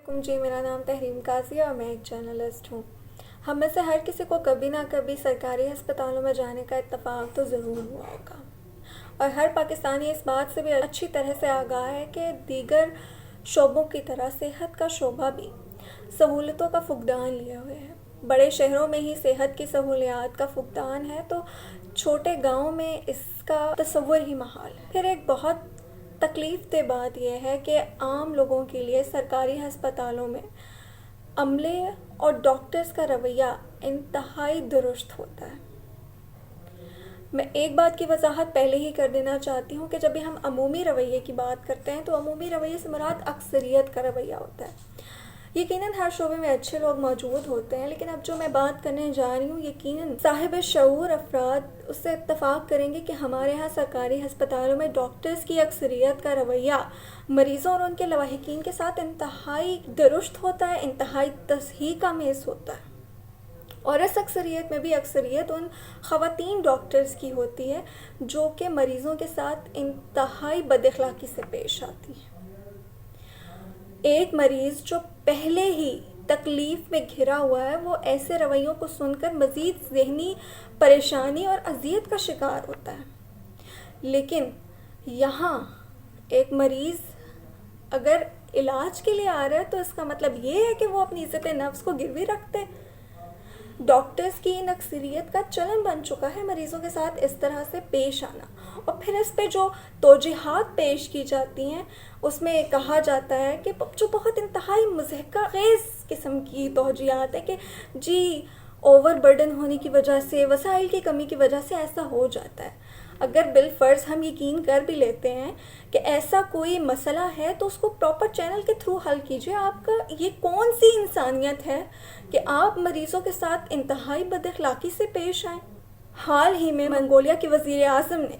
جی میرا نام تحریم قاضی ہے اور میں ایک جرنلسٹ ہوں۔ ہم میں سے ہر کسی کو کبھی نہ کبھی سرکاری ہسپتالوں میں جانے کا اتفاق تو ضرور ہوا ہوگا، اور ہر پاکستانی اس بات سے بھی اچھی طرح سے آگاہ ہے کہ دیگر شعبوں کی طرح صحت کا شعبہ بھی سہولتوں کا فقدان لیے ہوئے ہے۔ بڑے شہروں میں ہی صحت کی سہولیات کا فقدان ہے تو چھوٹے گاؤں میں اس کا تصور ہی محال ہے۔ پھر ایک بہت تکلیف دہ بات یہ ہے کہ عام لوگوں کے لیے سرکاری ہسپتالوں میں عملے اور ڈاکٹرز کا رویہ انتہائی درست ہوتا ہے۔ میں ایک بات کی وضاحت پہلے ہی کر دینا چاہتی ہوں کہ جب بھی ہم عمومی رویے کی بات کرتے ہیں تو عمومی رویے سے مراد اکثریت کا رویہ ہوتا ہے۔ یقیناً ہر شعبے میں اچھے لوگ موجود ہوتے ہیں، لیکن اب جو میں بات کرنے جا رہی ہوں یقیناً صاحب شعور افراد اس سے اتفاق کریں گے کہ ہمارے ہاں سرکاری ہسپتالوں میں ڈاکٹرز کی اکثریت کا رویہ مریضوں اور ان کے لواحقین کے ساتھ انتہائی درست ہوتا ہے، انتہائی تصحیح کا میز ہوتا ہے، اور اس اکثریت میں بھی اکثریت ان خواتین ڈاکٹرز کی ہوتی ہے جو کہ مریضوں کے ساتھ انتہائی بد اخلاقی سے پیش آتی ہیں۔ ایک مریض جو پہلے ہی تکلیف میں گھرا ہوا ہے وہ ایسے رویوں کو سن کر مزید ذہنی پریشانی اور اذیت کا شکار ہوتا ہے، لیکن یہاں ایک مریض اگر علاج کے لیے آ رہا ہے تو اس کا مطلب یہ ہے کہ وہ اپنی عزت نفس کو گروی رکھتے۔ ڈاکٹرز کی ان اکثریت کا چلن بن چکا ہے مریضوں کے ساتھ اس طرح سے پیش آنا، اور پھر اس پہ جو توجیحات پیش کی جاتی ہیں اس میں کہا جاتا ہے کہ جو بہت انتہائی مضحکہ خیز قسم کی توجیحات ہے کہ جی اوور برڈن ہونے کی وجہ سے، وسائل کی کمی کی وجہ سے ایسا ہو جاتا ہے۔ اگر بالفرض ہم یقین کر بھی لیتے ہیں کہ ایسا کوئی مسئلہ ہے تو اس کو پراپر چینل کے تھرو حل کیجیے۔ آپ کا یہ کون سی انسانیت ہے کہ آپ مریضوں کے ساتھ انتہائی بد اخلاقی سے پیش آئیں؟ حال ہی میں منگولیا کے وزیر اعظم نے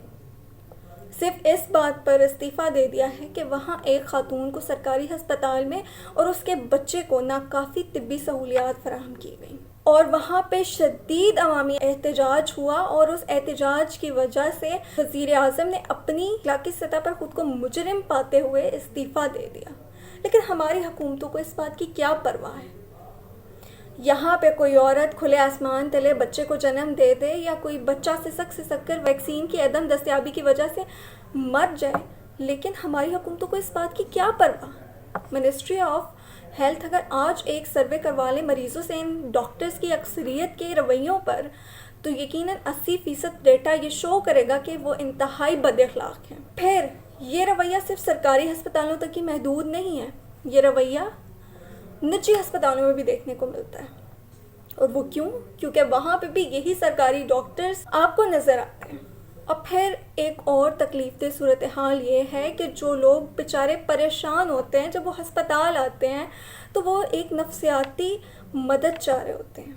صرف اس بات پر استعفیٰ دے دیا ہے کہ وہاں ایک خاتون کو سرکاری ہسپتال میں اور اس کے بچے کو ناکافی طبی سہولیات فراہم کی گئیں، اور وہاں پہ شدید عوامی احتجاج ہوا، اور اس احتجاج کی وجہ سے وزیر اعظم نے اپنی اخلاقی سطح پر خود کو مجرم پاتے ہوئے استعفیٰ دے دیا۔ لیکن ہماری حکومتوں کو اس بات کی کیا پرواہ ہے؟ یہاں پہ کوئی عورت کھلے آسمان تلے بچے کو جنم دے دے یا کوئی بچہ سسک کر ویکسین کی عدم دستیابی کی وجہ سے مر جائے، لیکن ہماری حکومتوں کو اس بات کی کیا پرواہ؟ منسٹری آف ہیلتھ اگر آج ایک سروے کروا لے مریضوں سے ان ڈاکٹرز کی اکثریت کے رویوں پر، تو یقیناً 80% ڈیٹا یہ شو کرے گا کہ وہ انتہائی بد اخلاق ہیں۔ پھر یہ رویہ صرف سرکاری ہسپتالوں تک ہی محدود نہیں ہے، یہ رویہ نجی ہسپتالوں میں بھی دیکھنے کو ملتا ہے، اور وہ کیوں؟ کیونکہ وہاں پہ بھی یہی سرکاری ڈاکٹرز آپ کو نظر آتے ہیں۔ اور پھر ایک اور تکلیف دہ صورتحال یہ ہے کہ جو لوگ بیچارے پریشان ہوتے ہیں جب وہ ہسپتال آتے ہیں تو وہ ایک نفسیاتی مدد چاہ رہے ہوتے ہیں،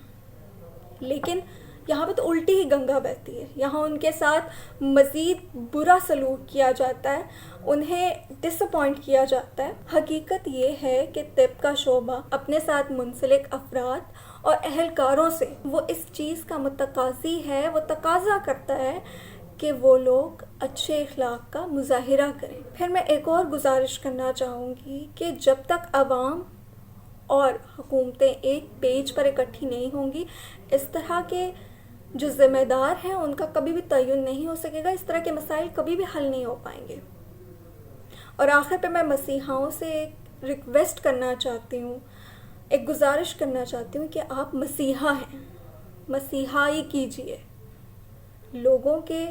لیکن یہاں پہ تو الٹی ہی گنگا بہتی ہے۔ یہاں ان کے ساتھ مزید برا سلوک کیا جاتا ہے، انہیں ڈس اپوائنٹ کیا جاتا ہے۔ حقیقت یہ ہے کہ طب کا شعبہ اپنے ساتھ منسلک افراد اور اہلکاروں سے وہ اس چیز کا متقاضی ہے، وہ تقاضا کرتا ہے کہ وہ لوگ اچھے اخلاق کا مظاہرہ کریں۔ پھر میں ایک اور گزارش کرنا چاہوں گی کہ جب تک عوام اور حکومتیں ایک پیج پر اکٹھی نہیں ہوں گی، اس طرح کے جو ذمہ دار ہیں ان کا کبھی بھی تعین نہیں ہو سکے گا، اس طرح کے مسائل کبھی بھی حل نہیں ہو پائیں گے۔ اور آخر پہ میں مسیحاؤں سے ایک ریکویسٹ کرنا چاہتی ہوں، ایک گزارش کرنا چاہتی ہوں کہ آپ مسیحا ہیں، مسیحائی کیجئے، لوگوں کے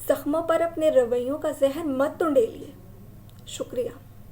زخموں پر اپنے رویوں کا زہر مت انڈیلیے۔ شکریہ۔